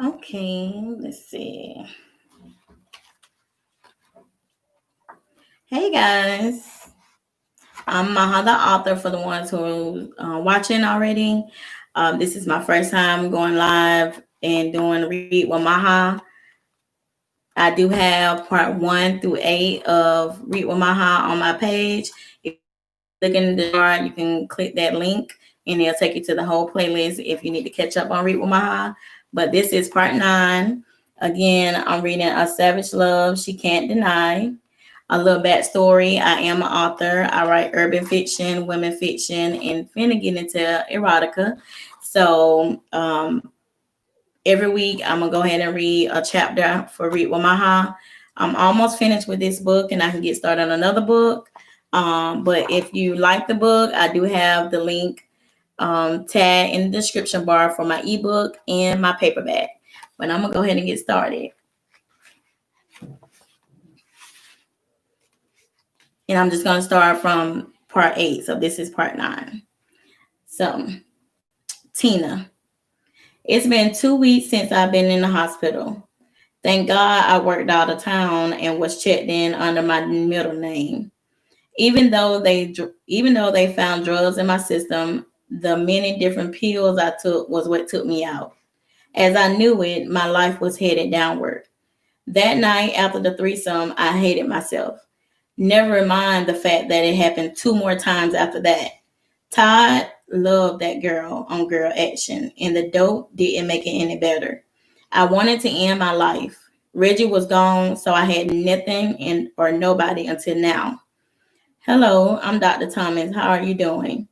Okay, let's see. Hey guys, I'm Maha, the author, for the ones who are watching already. This is my first time going live and doing Read with Maha. I do have part 1 through 8 of Read with Maha on my page. If you look in the chart, you can click that link and it'll take you to the whole playlist if you need to catch up on Read with Maha. But this is part 9. Again, I'm reading A Savage Love She Can't Deny. A little backstory: I am an author. I write urban fiction, women fiction, and finna get into erotica. So every week I'm gonna go ahead and read a chapter for Read with Maha. I'm almost finished with this book and I can get started on another book. But if you like the book, I do have the link tag in the description bar for my ebook and my paperback. But I'm gonna go ahead and get started. And I'm just gonna start from part 8. So this is part 9. So Tina. It's been 2 weeks since I've been in the hospital. Thank God I worked out of town and was checked in under my middle name. Even though they found drugs in my system, the many different pills I took was what took me out. As I knew it, my life was headed downward. That night after the threesome, I hated myself. Never mind the fact that it happened 2 more times after that. Todd loved that girl on girl action, and the dope didn't make it any better. I wanted to end my life. Reggie was gone, so I had nothing or nobody until now. Hello, I'm Dr. Thomas. How are you doing?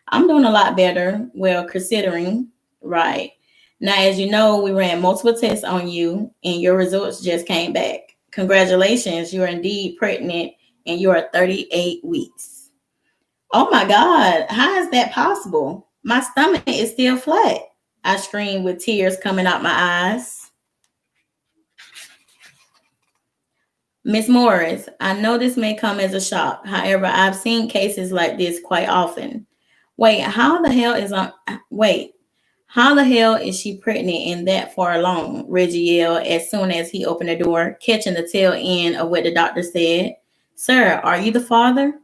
I'm doing a lot better. Well, considering, right. Now, as you know, we ran multiple tests on you, and your results just came back. Congratulations, you are indeed pregnant, and you are 38 weeks. Oh my God, how is that possible? My stomach is still flat. I screamed with tears coming out my eyes. Miss Morris, I know this may come as a shock. However, I've seen cases like this quite often. How the hell is she pregnant and that far along? Reggie yelled as soon as he opened the door, catching the tail end of what the doctor said. Sir, are you the father?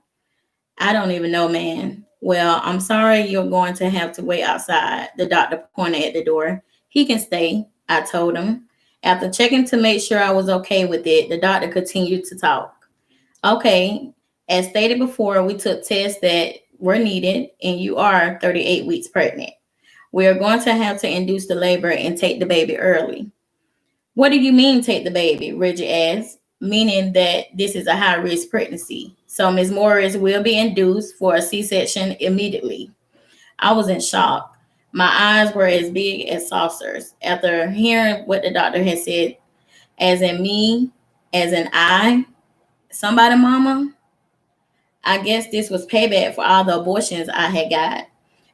I don't even know, man. Well, I'm sorry you're going to have to wait outside. The doctor pointed at the door. He can stay, I told him. After checking to make sure I was okay with it, the doctor continued to talk. Okay, as stated before, we took tests that were needed, and you are 38 weeks pregnant. We are going to have to induce the labor and take the baby early. What do you mean take the baby? Reggie asked, meaning that this is a high-risk pregnancy. So Ms. Morris will be induced for a C-section immediately. I was in shock. My eyes were as big as saucers. After hearing what the doctor had said, as in me, as in I, somebody mama, I guess this was payback for all the abortions I had got.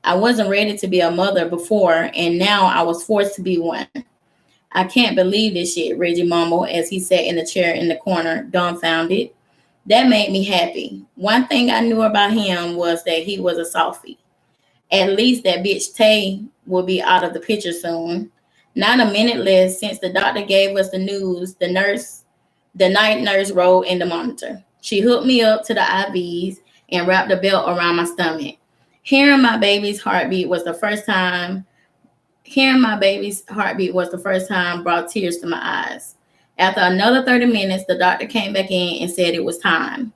I wasn't ready to be a mother before, and now I was forced to be one. I can't believe this shit, Reggie mumbled as he sat in the chair in the corner, dumbfounded. That made me happy. One thing I knew about him was that he was a softie. At least that bitch Tay will be out of the picture soon. Not a minute less since the doctor gave us the news, the night nurse rolled in the monitor. She hooked me up to the IVs and wrapped a belt around my stomach. Hearing my baby's heartbeat was the first time brought tears to my eyes. After another 30 minutes, the doctor came back in and said it was time.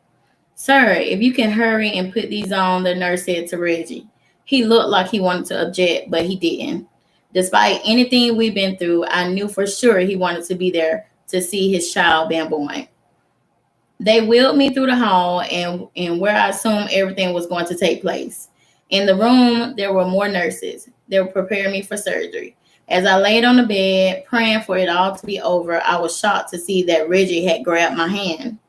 Sir, if you can hurry and put these on, the nurse said to Reggie. He looked like he wanted to object, but he didn't. Despite anything we've been through, I knew for sure he wanted to be there to see his child being born. They wheeled me through the hall and where I assumed everything was going to take place. In the room, there were more nurses. They were preparing me for surgery. As I laid on the bed, praying for it all to be over, I was shocked to see that Reggie had grabbed my hand.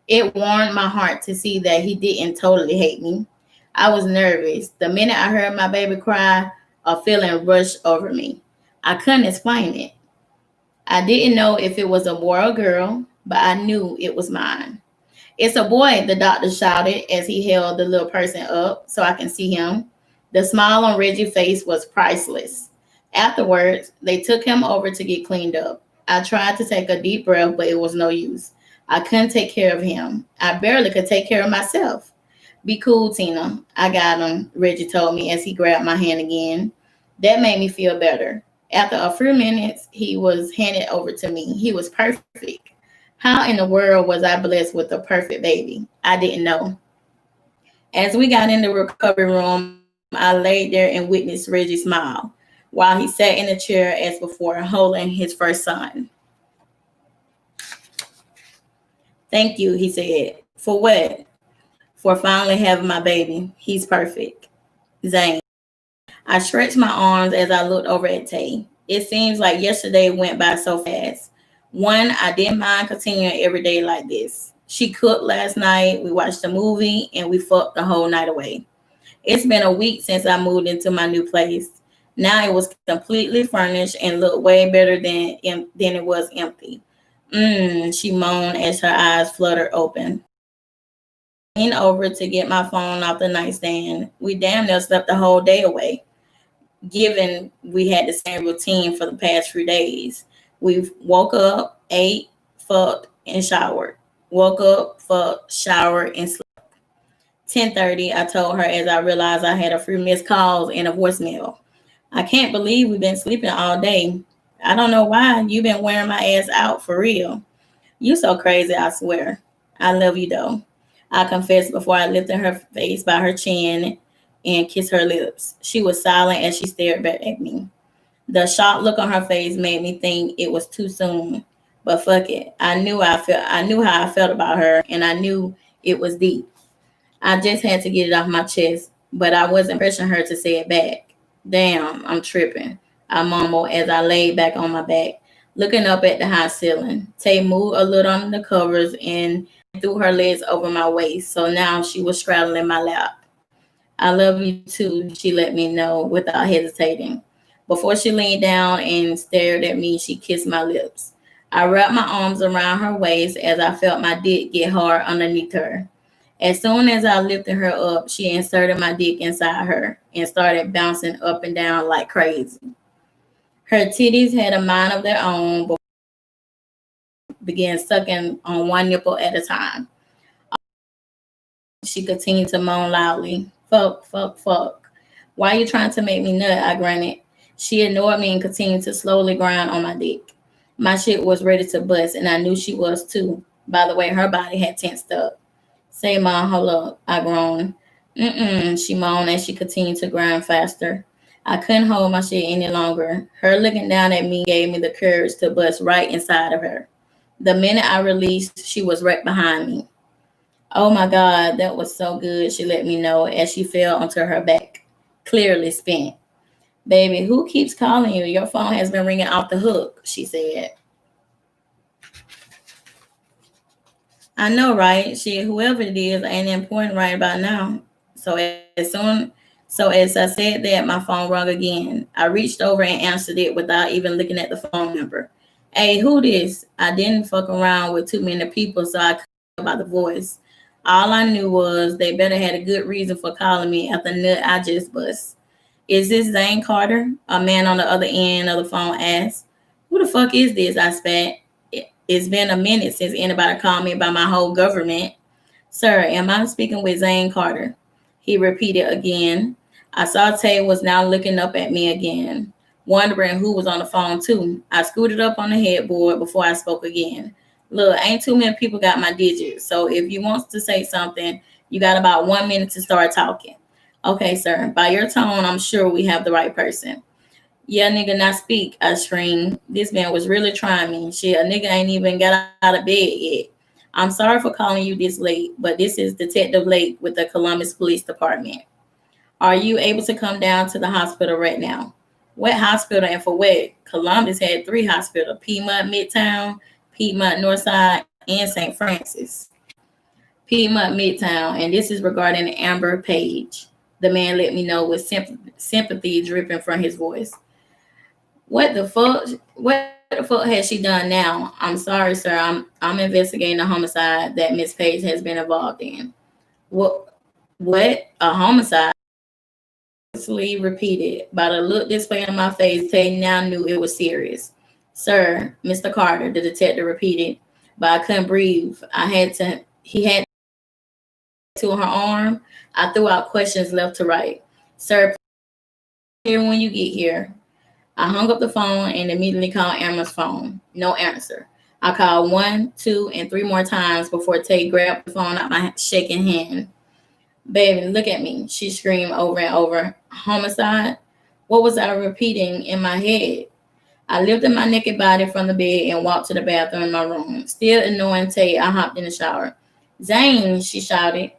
It warmed my heart to see that he didn't totally hate me. I was nervous. The minute I heard my baby cry, a feeling rushed over me. I couldn't explain it. I didn't know if it was a boy or girl, but I knew it was mine. It's a boy, the doctor shouted as he held the little person up so I can see him. The smile on Reggie's face was priceless. Afterwards, they took him over to get cleaned up. I tried to take a deep breath, but it was no use. I couldn't take care of him. I barely could take care of myself. Be cool, Tina. I got him, Reggie told me as he grabbed my hand again. That made me feel better. After a few minutes, he was handed over to me. He was perfect. How in the world was I blessed with a perfect baby? I didn't know. As we got in the recovery room, I laid there and witnessed Reggie smile while he sat in the chair as before, holding his first son. Thank you, he said. For what? For finally having my baby. He's perfect. Zane. I stretched my arms as I looked over at Tay. It seems like yesterday went by so fast. One, I didn't mind continuing every day like this. She cooked last night, we watched a movie, and we fucked the whole night away. It's been a week since I moved into my new place. Now it was completely furnished and looked way better than it was empty. She moaned as her eyes fluttered open. I leaned over to get my phone off the nightstand. We damn near slept the whole day away, given we had the same routine for the past few days. We woke up, ate, fucked, and showered. Woke up, fucked, showered, and slept. 10:30, I told her as I realized I had a few missed calls and a voicemail. I can't believe we've been sleeping all day. I don't know why. You've been wearing my ass out for real. You so crazy, I swear. I love you though. I confessed before I lifted her face by her chin and kissed her lips. She was silent as she stared back at me. The shocked look on her face made me think it was too soon. But fuck it. I knew how I felt about her, and I knew it was deep. I just had to get it off my chest, but I wasn't pressuring her to say it back. Damn, I'm tripping, I mumbled as I laid back on my back, looking up at the high ceiling. Tay moved a little under the covers and threw her legs over my waist, so now she was straddling my lap. I love you too, she let me know without hesitating. Before she leaned down and stared at me, she kissed my lips. I wrapped my arms around her waist as I felt my dick get hard underneath her. As soon as I lifted her up, she inserted my dick inside her and started bouncing up and down like crazy. Her titties had a mind of their own, but began sucking on one nipple at a time. She continued to moan loudly. Fuck, fuck, fuck. Why are you trying to make me nut? I grunted. She ignored me and continued to slowly grind on my dick. My shit was ready to bust, and I knew she was too. By the way, her body had tensed up. Say, Mom, hold up, I groaned. She moaned as she continued to grind faster. I couldn't hold my shit any longer. Her looking down at me gave me the courage to bust right inside of her. The minute I released, she was right behind me. Oh my God, that was so good, she let me know as she fell onto her back, clearly spent. Baby, who keeps calling you? Your phone has been ringing off the hook, she said. I know, right? Shit, whoever it is ain't important right about now. So as I said that, my phone rang again. I reached over and answered it without even looking at the phone number. Hey, who this? I didn't fuck around with too many people, so I couldn't tell by the voice. All I knew was they better had a good reason for calling me after nut I just bust. Is this Zane Carter? A man on the other end of the phone asked. Who the fuck is this? I spat. It's been a minute since anybody called me by my whole government. Sir, am I speaking with Zane Carter? He repeated again. I saw Tay was now looking up at me again, wondering who was on the phone too. I scooted up on the headboard before I spoke again. Look, ain't too many people got my digits, so if you want to say something, you got about 1 minute to start talking. Okay, sir. By your tone, I'm sure we have the right person. Yeah, nigga, not speak, I screamed. This man was really trying me. Shit, a nigga ain't even got out of bed yet. I'm sorry for calling you this late, but this is Detective Lake with the Columbus Police Department. Are you able to come down to the hospital right now? What hospital and for what? Columbus had 3 hospitals, Piedmont Midtown, Piedmont Northside, and St. Francis. Piedmont Midtown, and this is regarding Amber Page. The man let me know with sympathy dripping from his voice. What the fuck? What the fuck has she done now? I'm sorry, sir. I'm investigating a homicide that Miss Page has been involved in. What? What? A homicide? Repeated. By the look displayed on my face, Tay now knew it was serious. Sir, Mr. Carter, the detective repeated, but I couldn't breathe. He had to her arm. I threw out questions left to right. Sir, here when you get here. I hung up the phone and immediately called Amber's phone. No answer. I called 1, 2, and 3 more times before Tay grabbed the phone out my shaking hand. Baby, look at me, she screamed over and over. Homicide? What was I repeating in my head? I lifted my naked body from the bed and walked to the bathroom in my room. Still ignoring Tay, I hopped in the shower. Zane, she shouted.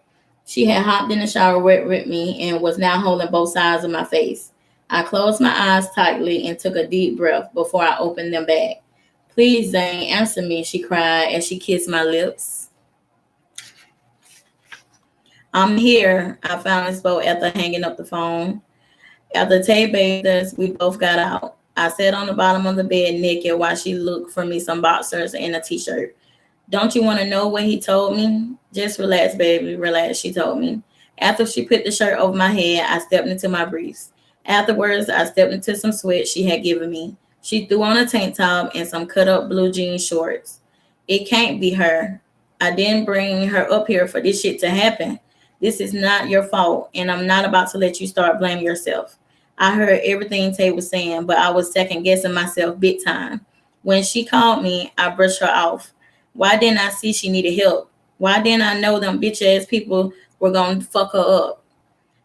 She had hopped in the shower with me and was now holding both sides of my face. I closed my eyes tightly and took a deep breath before I opened them back. Please, Zane, answer me, she cried as she kissed my lips. I'm here, I finally spoke after hanging up the phone. After Tay bathed us, we both got out. I sat on the bottom of the bed naked while she looked for me some boxers and a t-shirt. Don't you want to know what he told me? Just relax, baby, relax, she told me. After she put the shirt over my head, I stepped into my briefs. Afterwards, I stepped into some sweats she had given me. She threw on a tank top and some cut-up blue jean shorts. It can't be her. I didn't bring her up here for this shit to happen. This is not your fault, and I'm not about to let you start blaming yourself. I heard everything Tay was saying, but I was second-guessing myself big time. When she called me, I brushed her off. Why didn't I see she needed help? Why didn't I know them bitch-ass people were going to fuck her up?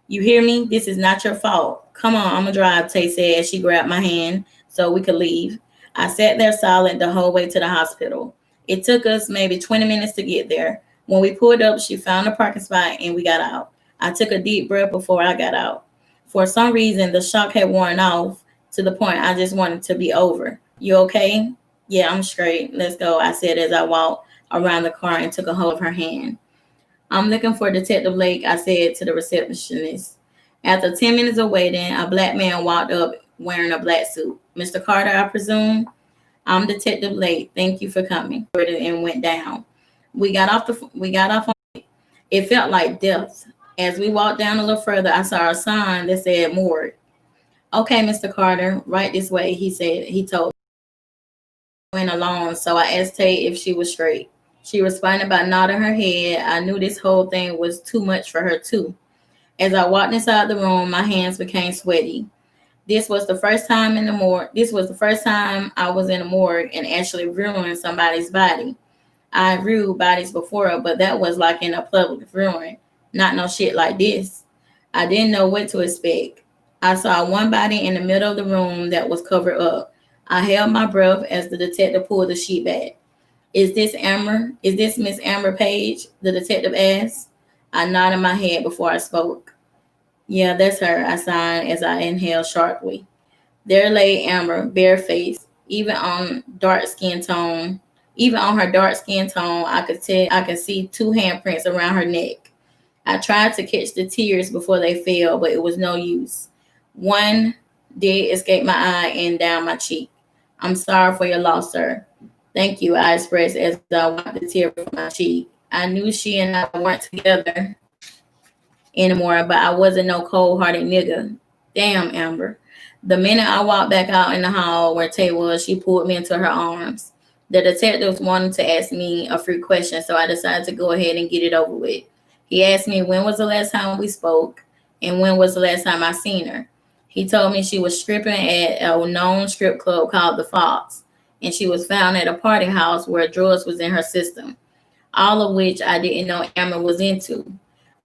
You hear me? This is not your fault. Come on, I'm going to drive, Tay said as she grabbed my hand so we could leave. I sat there silent the whole way to the hospital. It took us maybe 20 minutes to get there. When we pulled up, she found a parking spot and we got out. I took a deep breath before I got out. For some reason, the shock had worn off to the point I just wanted to be over. You okay? Yeah, I'm straight. Let's go, I said as I walked around the car and took a hold of her hand. I'm looking for Detective Lake, I said to the receptionist. After 10 minutes of waiting, a black man walked up wearing a black suit. Mr. Carter, I presume? I'm Detective Lake. Thank you for coming. And went down. We got off on it felt like death. As we walked down a little further, I saw a sign that said morgue. Okay, Mr. Carter, right this way, he told me. Went along, so I asked Tay if she was straight. She responded by nodding her head. I knew this whole thing was too much for her too. As I walked inside the room, my hands became sweaty. This was the first time I was in a morgue and actually viewing somebody's body. I viewed bodies before, but that was like in a public viewing, not no shit like this. I didn't know what to expect. I saw one body in the middle of the room that was covered up. I held my breath as the detective pulled the sheet back. Is this Amber? Is this Miss Amber Page? The detective asked. I nodded my head before I spoke. Yeah, that's her, I sighed as I inhaled sharply. There lay Amber, barefaced, even on her dark skin tone, I could see 2 handprints around her neck. I tried to catch the tears before they fell, but it was no use. One did escape my eye and down my cheek. I'm sorry for your loss, sir. Thank you, I expressed as I wiped the tear from my cheek. I knew she and I weren't together anymore, but I wasn't no cold-hearted nigga. Damn, Amber. The minute I walked back out in the hall where Tay was, she pulled me into her arms. The detectives wanted to ask me a few questions, so I decided to go ahead and get it over with. He asked me when was the last time we spoke and when was the last time I seen her. He told me she was stripping at a known strip club called The Fox, and she was found at a party house where drugs was in her system, all of which I didn't know Amber was into.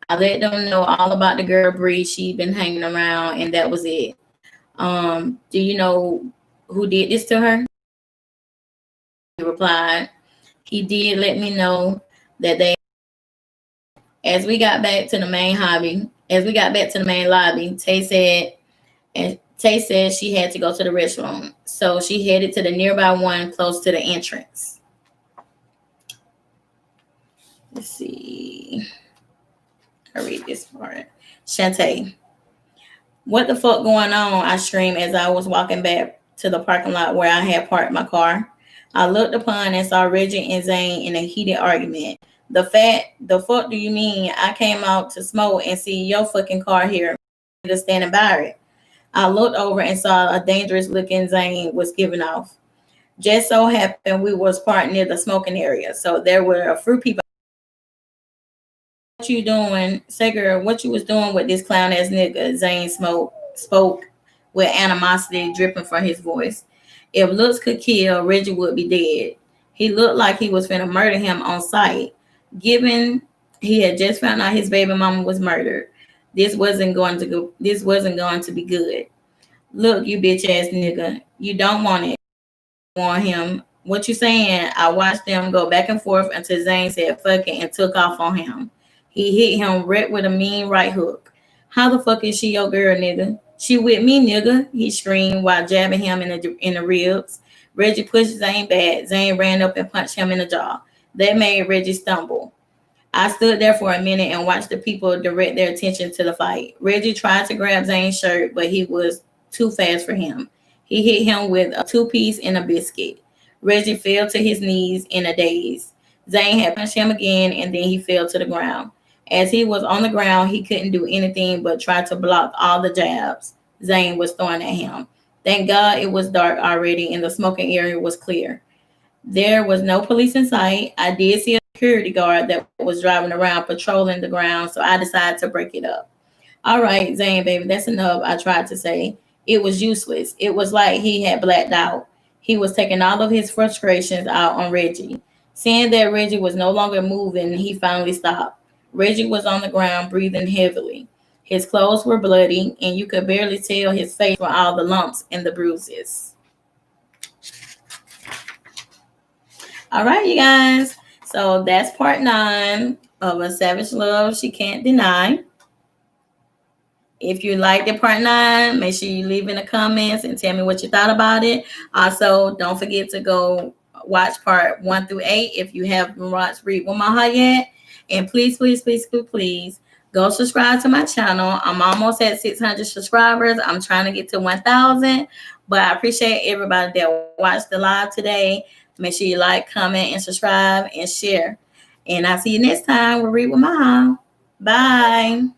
I let them know all about the girl Bree she'd been hanging around, and that was it. Do you know who did this to her? He replied. He did let me know that they as we got back to the main lobby, Tay said she had to go to the restroom. So she headed to the nearby one close to the entrance. Let's see. I read this part. Shantae. What the fuck going on? I screamed as I was walking back to the parking lot where I had parked my car. I looked upon and saw Reggie and Zane in a heated argument. The fuck do you mean? I came out to smoke and see your fucking car here, just standing by it. I looked over and saw a dangerous looking Zane was giving off. Just so happened we was parked near the smoking area, so there were a few people. What you doing? Say, girl, what you was doing with this clown ass nigga? Zane spoke with animosity dripping from his voice. If looks could kill, Reggie would be dead. He looked like he was finna murder him on sight. Given he had just found out his baby mama was murdered, this wasn't going to be good. Look, you bitch ass nigga, you don't want it. Want him. What you saying? I watched them go back and forth until Zane said fuck it and took off on him. He hit him right with a mean right hook. How the fuck is she your girl, nigga? She with me, nigga, he screamed while jabbing him in the ribs. Reggie pushed Zane back. Zane ran up and punched him in the jaw. That made Reggie stumble. I stood there for a minute and watched the people direct their attention to the fight. Reggie tried to grab Zane's shirt, but he was too fast for him. He hit him with a two-piece and a biscuit. Reggie fell to his knees in a daze. Zane had punched him again, and then he fell to the ground. As he was on the ground, he couldn't do anything but try to block all the jabs Zane was throwing at him. Thank God it was dark already and the smoking area was clear. There was no police in sight. I did see a security guard that was driving around patrolling the ground, so I decided to break it up. All right, Zane, baby, that's enough, I tried to say. It was useless. It was like he had blacked out. He was taking all of his frustrations out on Reggie. Seeing that Reggie was no longer moving, he finally stopped. Reggie was on the ground, breathing heavily. His clothes were bloody, and you could barely tell his face from all the lumps and the bruises. All right, you guys. So that's part 9 of A Savage Love She Can't Deny. If you liked it, part 9, make sure you leave in the comments and tell me what you thought about it. Also, don't forget to go watch part 1 through 8 if you haven't watched Read with Maha yet. And please, please, please, please, please go subscribe to my channel. I'm almost at 600 subscribers. I'm trying to get to 1,000. But I appreciate everybody that watched the live today. Make sure you like, comment, and subscribe and share. And I'll see you next time with Read with Maha. Bye.